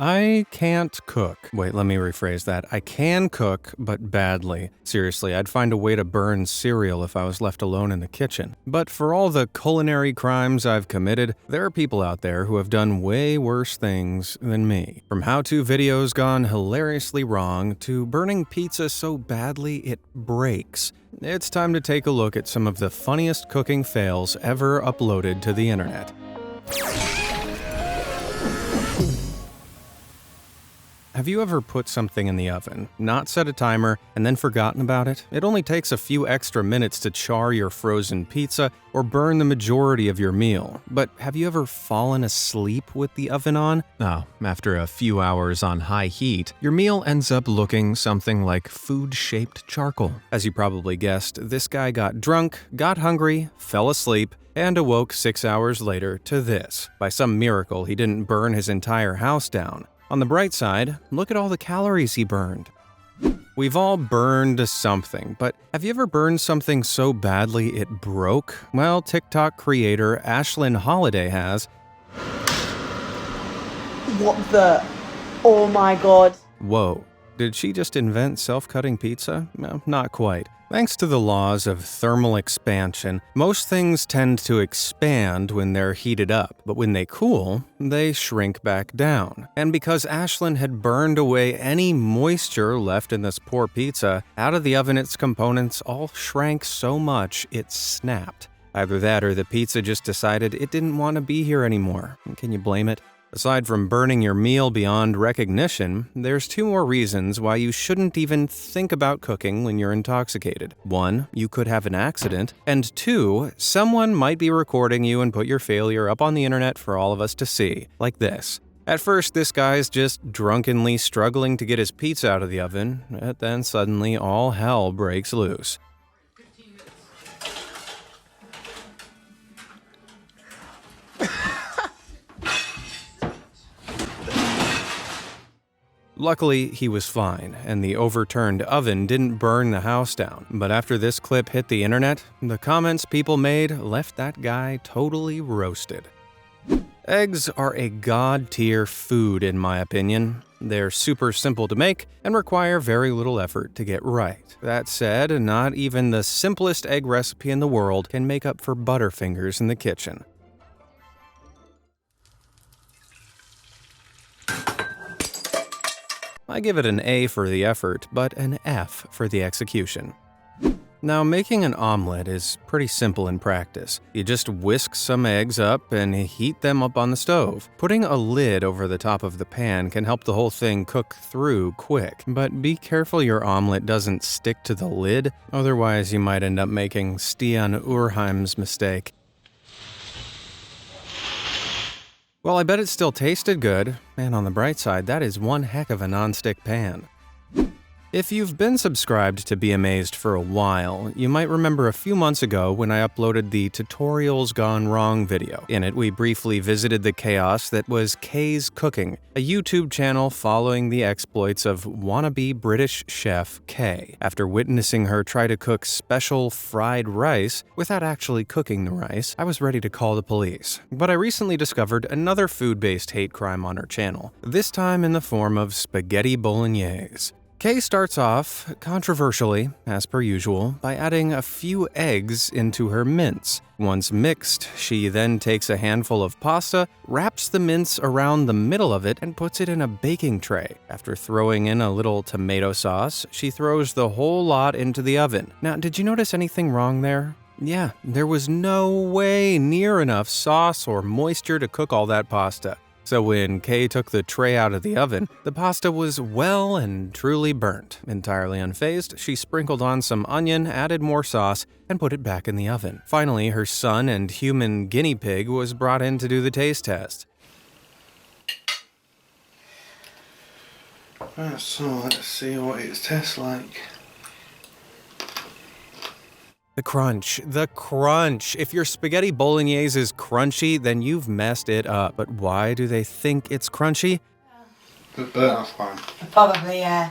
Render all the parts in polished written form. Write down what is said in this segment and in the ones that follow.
I can't cook. Wait, let me rephrase that. I can cook, but badly. Seriously, I'd find a way to burn cereal if I was left alone in the kitchen. But for all the culinary crimes I've committed, there are people out there who have done way worse things than me. From how-to videos gone hilariously wrong to burning pizza so badly it breaks. It's time to take a look at some of the funniest cooking fails ever uploaded to the internet. Have you ever put something in the oven, not set a timer, and then forgotten about it? It only takes a few extra minutes to char your frozen pizza or burn the majority of your meal. But have you ever fallen asleep with the oven on? After a few hours on high heat, your meal ends up looking something like food-shaped charcoal. As you probably guessed, this guy got drunk, got hungry, fell asleep, and awoke 6 hours later to this. By some miracle, he didn't burn his entire house down. On the bright side, look at all the calories he burned. We've all burned something, but have you ever burned something so badly it broke? Well, TikTok creator Ashlyn Holiday has. What the? Oh my god. Whoa, did she just invent self-cutting pizza? No, not quite. Thanks to the laws of thermal expansion, most things tend to expand when they're heated up, but when they cool, they shrink back down. And because Ashlyn had burned away any moisture left in this poor pizza, out of the oven its components all shrank so much it snapped. Either that or the pizza just decided it didn't want to be here anymore. Can you blame it? Aside from burning your meal beyond recognition, there's two more reasons why you shouldn't even think about cooking when you're intoxicated. One, you could have an accident, and two, someone might be recording you and put your failure up on the internet for all of us to see, like this. At first, this guy's just drunkenly struggling to get his pizza out of the oven, but then suddenly all hell breaks loose. Luckily, he was fine, and the overturned oven didn't burn the house down. But after this clip hit the internet, the comments people made left that guy totally roasted. Eggs are a god-tier food in my opinion. They're super simple to make and require very little effort to get right. That said, not even the simplest egg recipe in the world can make up for Butterfingers in the kitchen. I give it an A for the effort, but an F for the execution. Now, making an omelet is pretty simple in practice. You just whisk some eggs up and heat them up on the stove. Putting a lid over the top of the pan can help the whole thing cook through quick, but be careful your omelet doesn't stick to the lid, otherwise you might end up making Stian Urheim's mistake. Well, I bet it still tasted good, and on the bright side, that is one heck of a nonstick pan. If you've been subscribed to Be Amazed for a while, you might remember a few months ago when I uploaded the Tutorials Gone Wrong video. In it, we briefly visited the chaos that was Kay's Cooking, a YouTube channel following the exploits of wannabe British chef Kay. After witnessing her try to cook special fried rice without actually cooking the rice, I was ready to call the police. But I recently discovered another food-based hate crime on her channel, this time in the form of spaghetti bolognese. Kay starts off, controversially, as per usual, by adding a few eggs into her mince. Once mixed, she then takes a handful of pasta, wraps the mince around the middle of it, and puts it in a baking tray. After throwing in a little tomato sauce, she throws the whole lot into the oven. Now, did you notice anything wrong there? Yeah, there was no way near enough sauce or moisture to cook all that pasta. So when Kay took the tray out of the oven, the pasta was well and truly burnt. Entirely unfazed, she sprinkled on some onion, added more sauce, and put it back in the oven. Finally, her son and human guinea pig was brought in to do the taste test. So let's see what it tastes like. The crunch. If your spaghetti bolognese is crunchy, then you've messed it up. But why do they think it's crunchy? The burnt off one. Probably, yeah.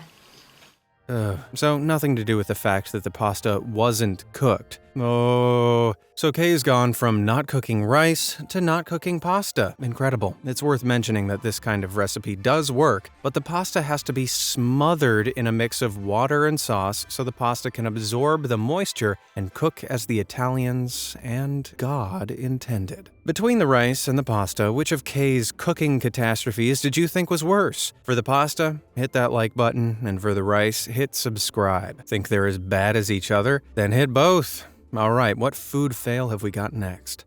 So nothing to do with the fact that the pasta wasn't cooked. Oh, so Kay's gone from not cooking rice to not cooking pasta. Incredible. It's worth mentioning that this kind of recipe does work, but the pasta has to be smothered in a mix of water and sauce so the pasta can absorb the moisture and cook as the Italians and God intended. Between the rice and the pasta, which of Kay's cooking catastrophes did you think was worse? For the pasta, hit that like button, and for the rice, hit subscribe. Think they're as bad as each other? Then hit both. Alright, what food fail have we got next?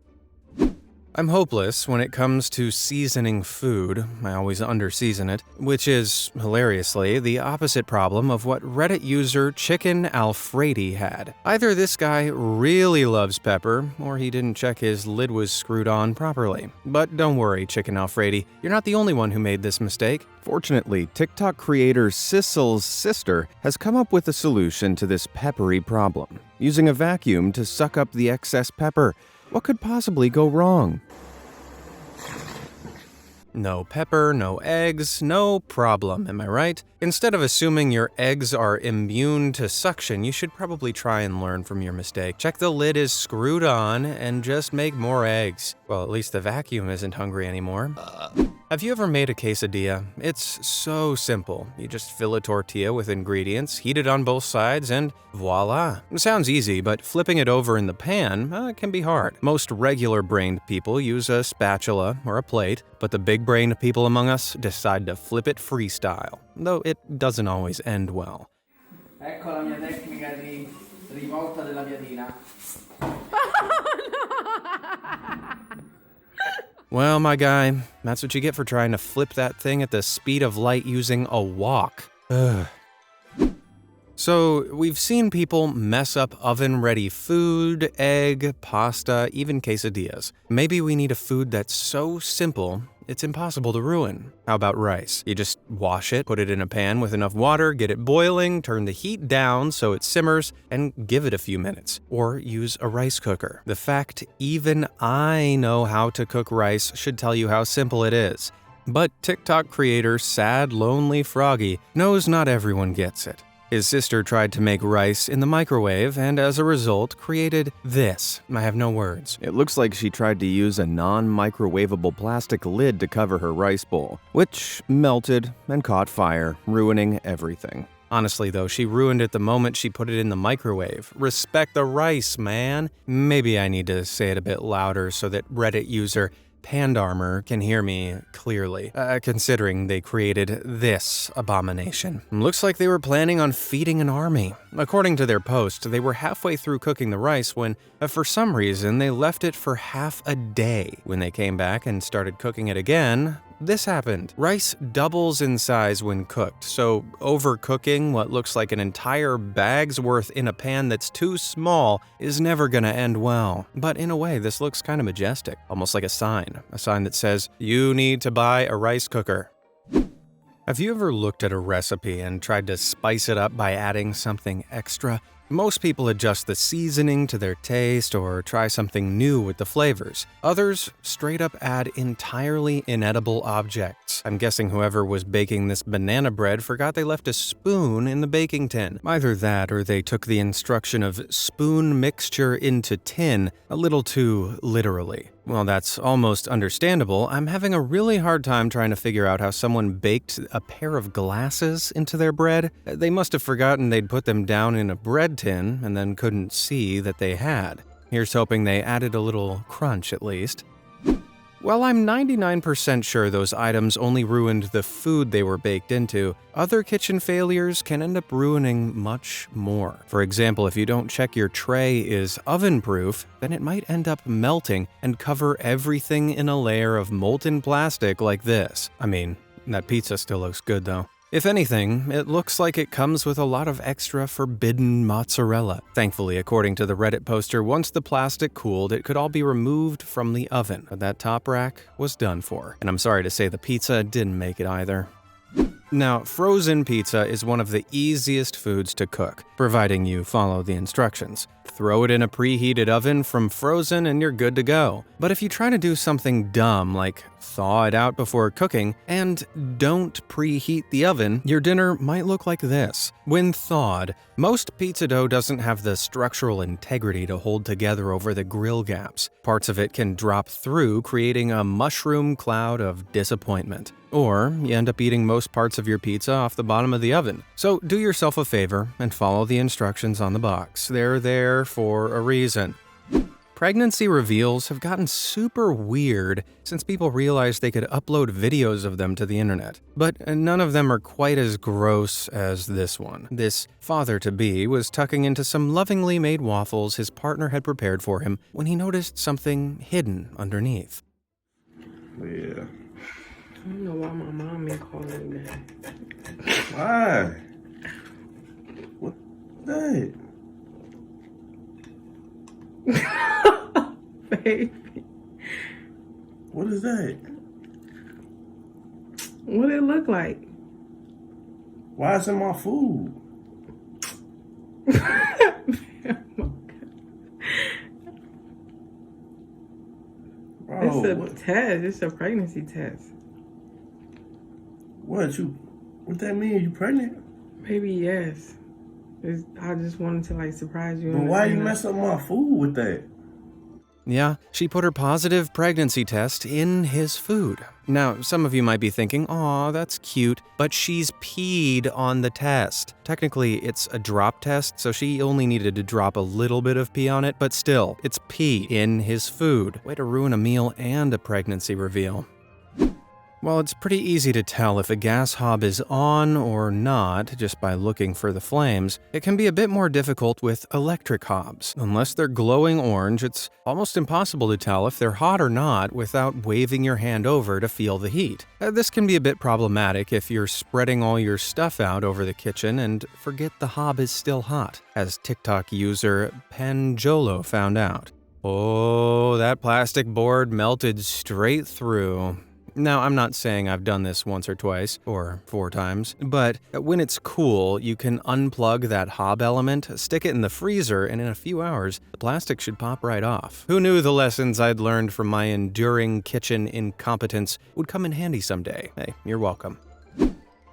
I'm hopeless when it comes to seasoning food. I always under-season it, which is, hilariously, the opposite problem of what Reddit user Chicken Alfredi had. Either this guy really loves pepper, or he didn't check his lid was screwed on properly. But don't worry, Chicken Alfredi, you're not the only one who made this mistake. Fortunately, TikTok creator Sissel's sister has come up with a solution to this peppery problem, using a vacuum to suck up the excess pepper. What could possibly go wrong? No pepper, no eggs, no problem, am I right? Instead of assuming your eggs are immune to suction, you should probably try and learn from your mistake. Check the lid is screwed on and just make more eggs. Well, at least the vacuum isn't hungry anymore. Have you ever made a quesadilla? It's so simple. You just fill a tortilla with ingredients, heat it on both sides, and voila. It sounds easy, but flipping it over in the pan can be hard. Most regular-brained people use a spatula or a plate, but the big-brained people among us decide to flip it freestyle, though it doesn't always end well. Ecco la mia tecnica di rivolta della piadina. Well, my guy, that's what you get for trying to flip that thing at the speed of light using a wok. Ugh. So, we've seen people mess up oven-ready food, egg, pasta, even quesadillas. Maybe we need a food that's so simple, it's impossible to ruin. How about rice? You just wash it, put it in a pan with enough water, get it boiling, turn the heat down so it simmers, and give it a few minutes. Or use a rice cooker. The fact even I know how to cook rice should tell you how simple it is. But TikTok creator Sad Lonely Froggy knows not everyone gets it. His sister tried to make rice in the microwave and as a result created this. I have no words. It looks like she tried to use a non-microwavable plastic lid to cover her rice bowl, which melted and caught fire, ruining everything. Honestly though, she ruined it the moment she put it in the microwave. Respect the rice, man. Maybe I need to say it a bit louder so that Reddit user Pandarmer can hear me clearly, considering they created this abomination. Looks like they were planning on feeding an army. According to their post, they were halfway through cooking the rice when, for some reason, they left it for half a day. When they came back and started cooking it again, this happened. Rice doubles in size when cooked, so overcooking what looks like an entire bag's worth in a pan that's too small is never gonna end well. But in a way, this looks kind of majestic, almost like a sign that says, you need to buy a rice cooker. Have you ever looked at a recipe and tried to spice it up by adding something extra? Most people adjust the seasoning to their taste or try something new with the flavors. Others straight up add entirely inedible objects. I'm guessing whoever was baking this banana bread forgot they left a spoon in the baking tin. Either that or they took the instruction of spoon mixture into tin a little too literally. Well, that's almost understandable. I'm having a really hard time trying to figure out how someone baked a pair of glasses into their bread. They must have forgotten they'd put them down in a bread tin and then couldn't see that they had. Here's hoping they added a little crunch at least. While I'm 99% sure those items only ruined the food they were baked into, other kitchen failures can end up ruining much more. For example, if you don't check your tray is oven-proof, then it might end up melting and cover everything in a layer of molten plastic like this. I mean, that pizza still looks good though. If anything, it looks like it comes with a lot of extra forbidden mozzarella. Thankfully, according to the Reddit poster, once the plastic cooled, it could all be removed from the oven. But that top rack was done for. And I'm sorry to say the pizza didn't make it either. Now, frozen pizza is one of the easiest foods to cook, providing you follow the instructions. throw it in a preheated oven from frozen and you're good to go. But if you try to do something dumb like thaw it out before cooking and don't preheat the oven, your dinner might look like this. When thawed, most pizza dough doesn't have the structural integrity to hold together over the grill gaps. Parts of it can drop through, creating a mushroom cloud of disappointment. Or you end up eating most parts of your pizza off the bottom of the oven. So do yourself a favor and follow the instructions on the box. They're there for a reason. Pregnancy reveals have gotten super weird since people realized they could upload videos of them to the internet. But none of them are quite as gross as this one. This father-to-be was tucking into some lovingly made waffles his partner had prepared for him when he noticed something hidden underneath. Yeah. I don't know why my mom is calling me that. Why? What that? Baby. What is that? What it look like? Why is it my food? Bro, It's a what? test. It's a pregnancy test. What that mean? You pregnant? Maybe yes. I just wanted to like surprise you. But why you mess up my food with that? Yeah, she put her positive pregnancy test in his food. Now, some of you might be thinking, aw, that's cute, but she's peed on the test. Technically, it's a drop test, so she only needed to drop a little bit of pee on it, but still, it's pee in his food. Way to ruin a meal and a pregnancy reveal. Well, it's pretty easy to tell if a gas hob is on or not just by looking for the flames. It can be a bit more difficult with electric hobs. Unless they're glowing orange, it's almost impossible to tell if they're hot or not without waving your hand over to feel the heat. This can be a bit problematic if you're spreading all your stuff out over the kitchen and forget the hob is still hot, as TikTok user Panjolo found out. Oh, that plastic board melted straight through. Now, I'm not saying I've done this once or twice, or 4 times, but when it's cool, you can unplug that hob element, stick it in the freezer, and in a few hours, the plastic should pop right off. Who knew the lessons I'd learned from my enduring kitchen incompetence would come in handy someday? Hey, you're welcome.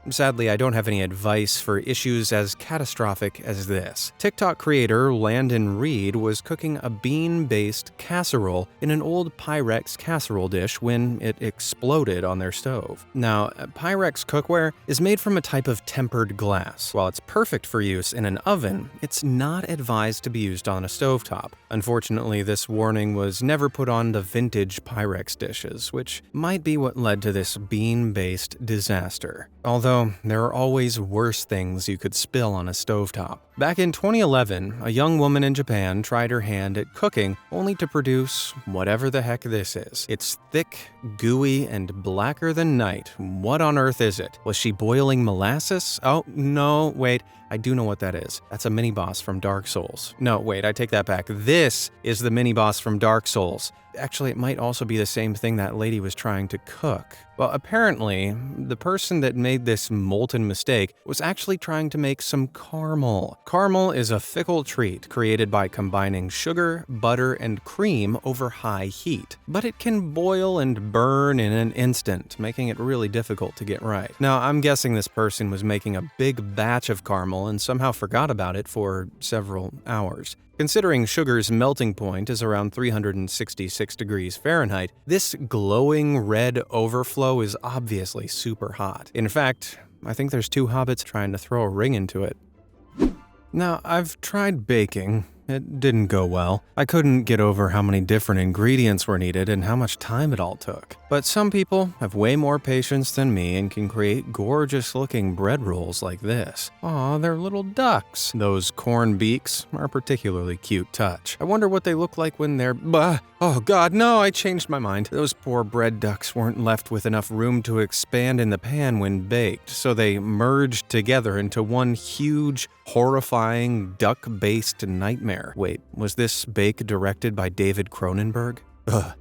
Sadly, I don't have any advice for issues as catastrophic as this. TikTok creator Landon Reed was cooking a bean-based casserole in an old Pyrex casserole dish when it exploded on their stove. Now, Pyrex cookware is made from a type of tempered glass. While it's perfect for use in an oven, it's not advised to be used on a stovetop. Unfortunately, this warning was never put on the vintage Pyrex dishes, which might be what led to this bean-based disaster. Although, there are always worse things you could spill on a stovetop. Back in 2011, a young woman in Japan tried her hand at cooking only to produce whatever the heck this is. It's thick, gooey, and blacker than night. What on earth is it? Was she boiling molasses? Oh, no, wait. I do know what that is. That's a mini-boss from Dark Souls. No, wait, I take that back. This is the mini-boss from Dark Souls. Actually, it might also be the same thing that lady was trying to cook. Well, apparently, the person that made this molten mistake was actually trying to make some caramel. Caramel is a fickle treat created by combining sugar, butter, and cream over high heat. But it can boil and burn in an instant, making it really difficult to get right. Now, I'm guessing this person was making a big batch of caramel and somehow forgot about it for several hours. Considering sugar's melting point is around 366 degrees Fahrenheit, this glowing red overflow is obviously super hot. In fact, I think there's 2 hobbits trying to throw a ring into it. Now, I've tried baking. It didn't go well. I couldn't get over how many different ingredients were needed and how much time it all took. But some people have way more patience than me and can create gorgeous-looking bread rolls like this. Aw, they're little ducks. Those corn beaks are a particularly cute touch. I wonder what they look like when they're... Oh god, no, I changed my mind. Those poor bread ducks weren't left with enough room to expand in the pan when baked, so they merged together into one huge, horrifying, duck-based nightmare. Wait, was this bake directed by David Cronenberg? Ugh.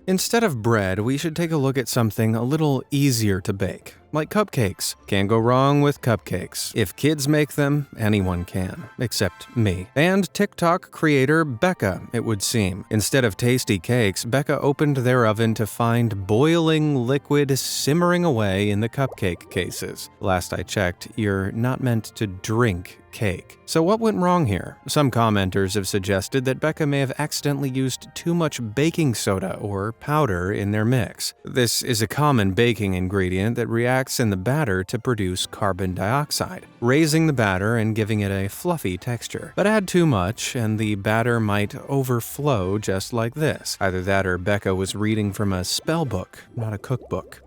Instead of bread, we should take a look at something a little easier to bake. like cupcakes. Can't go wrong with cupcakes. If kids make them, anyone can, except me. And TikTok creator Becca, it would seem. Instead of tasty cakes, Becca opened their oven to find boiling liquid simmering away in the cupcake cases. Last I checked, you're not meant to drink cake. So what went wrong here? Some commenters have suggested that Becca may have accidentally used too much baking soda or powder in their mix. This is a common baking ingredient that reacts in the batter to produce carbon dioxide, raising the batter and giving it a fluffy texture. But add too much and the batter might overflow just like this. Either that or Becca was reading from a spell book, not a cookbook.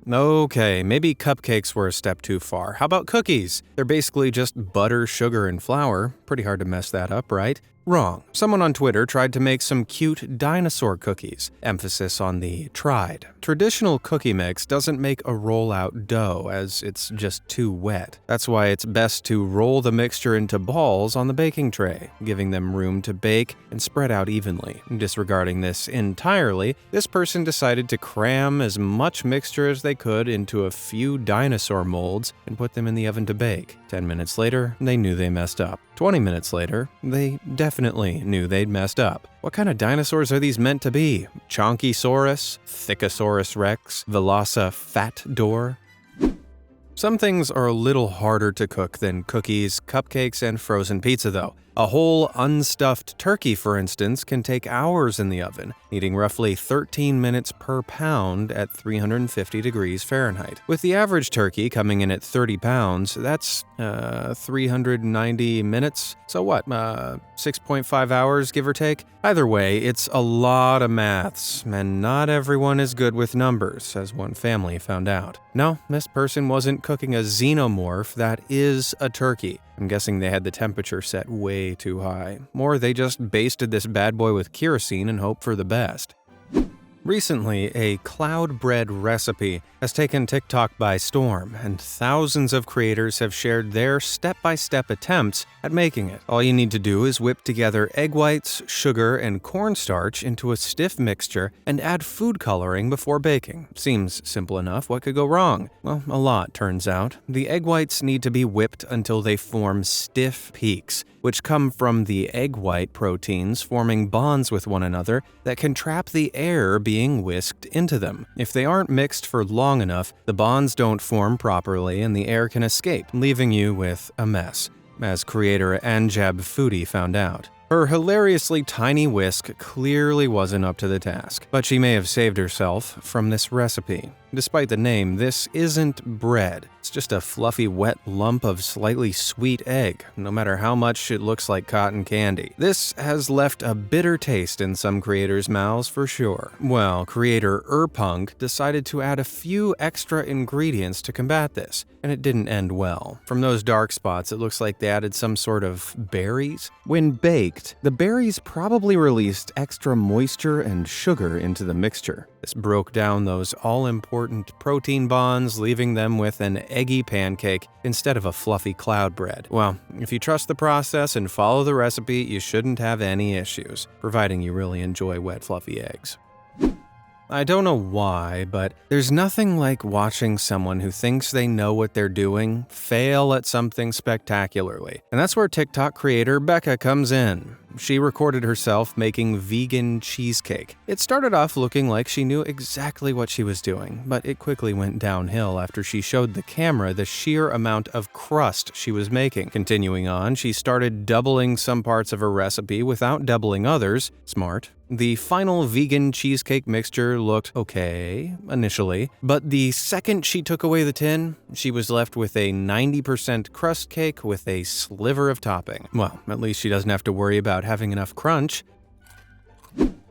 Okay, maybe cupcakes were a step too far. How about cookies? They're basically just butter, sugar, and flour. Pretty hard to mess that up, right? Wrong. Someone on Twitter tried to make some cute dinosaur cookies. Emphasis on the tried. Traditional cookie mix doesn't make a roll-out dough, as it's just too wet. That's why it's best to roll the mixture into balls on the baking tray, giving them room to bake and spread out evenly. Disregarding this entirely, this person decided to cram as much mixture as they could into a few dinosaur molds and put them in the oven to bake. 10 minutes later, they knew they messed up. 20 minutes later, they definitely knew they'd messed up. What kind of dinosaurs are these meant to be? Chonkysaurus? Thickosaurus rex? Velociraptor? Some things are a little harder to cook than cookies, cupcakes, and frozen pizza though. A whole unstuffed turkey, for instance, can take hours in the oven, needing roughly 13 minutes per pound at 350 degrees Fahrenheit. With the average turkey coming in at 30 pounds, that's 390 minutes. So what, 6.5 hours, give or take? Either way, it's a lot of maths, and not everyone is good with numbers, as one family found out. No, this person wasn't cooking a xenomorph, that is a turkey. I'm guessing they had the temperature set way too high. Or they just basted this bad boy with kerosene and hoped for the best. Recently, a cloud bread recipe has taken TikTok by storm, and thousands of creators have shared their step-by-step attempts at making it. All you need to do is whip together egg whites, sugar, and cornstarch into a stiff mixture and add food coloring before baking. Seems simple enough, what could go wrong? Well, a lot, turns out. The egg whites need to be whipped until they form stiff peaks, which come from the egg white proteins forming bonds with one another that can trap the air being whisked into them. If they aren't mixed for long enough, the bonds don't form properly and the air can escape, leaving you with a mess, as creator Anjab Foodie found out. Her hilariously tiny whisk clearly wasn't up to the task, but she may have saved herself from this recipe. Despite the name, this isn't bread. It's just a fluffy, wet lump of slightly sweet egg, no matter how much it looks like cotton candy. This has left a bitter taste in some creators' mouths for sure. Well, creator Erpunk decided to add a few extra ingredients to combat this, and it didn't end well. From those dark spots, it looks like they added some sort of berries. When baked, the berries probably released extra moisture and sugar into the mixture. This broke down those all-important protein bonds, leaving them with an eggy pancake instead of a fluffy cloud bread. Well, if you trust the process and follow the recipe, you shouldn't have any issues, providing you really enjoy wet, fluffy eggs. I don't know why, but there's nothing like watching someone who thinks they know what they're doing fail at something spectacularly. And that's where TikTok creator Becca comes in. She recorded herself making vegan cheesecake. It started off looking like she knew exactly what she was doing, but it quickly went downhill after she showed the camera the sheer amount of crust she was making. Continuing on, she started doubling some parts of her recipe without doubling others. Smart. The final vegan cheesecake mixture looked okay initially, but the second she took away the tin, she was left with a 90% crust cake with a sliver of topping. Well, at least she doesn't have to worry about having enough crunch.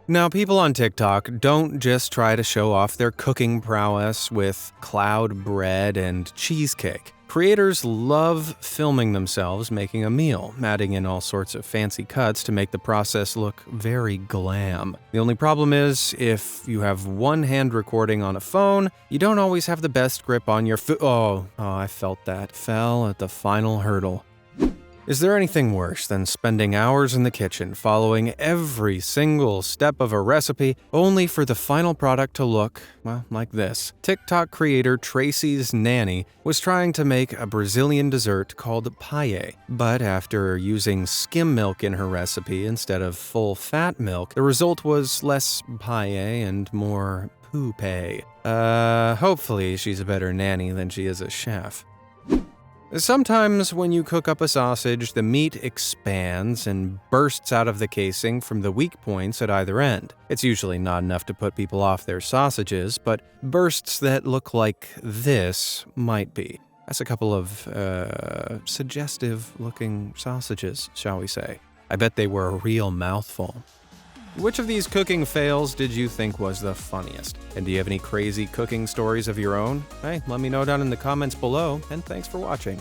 Now, people on TikTok don't just try to show off their cooking prowess with cloud bread and cheesecake. Creators love filming themselves making a meal, adding in all sorts of fancy cuts to make the process look very glam. The only problem is, if you have one hand recording on a phone, you don't always have the best grip on your food. Oh, I felt that. Fell at the final hurdle. Is there anything worse than spending hours in the kitchen following every single step of a recipe only for the final product to look, well, like this? TikTok creator Tracy's Nanny was trying to make a Brazilian dessert called paella, but after using skim milk in her recipe instead of full fat milk, the result was less paella and more poupée. Hopefully she's a better nanny than she is a chef. Sometimes when you cook up a sausage, the meat expands and bursts out of the casing from the weak points at either end. It's usually not enough to put people off their sausages, but bursts that look like this might be. That's a couple of, suggestive-looking sausages, shall we say. I bet they were a real mouthful. Which of these cooking fails did you think was the funniest? And do you have any crazy cooking stories of your own? Hey, let me know down in the comments below, and thanks for watching.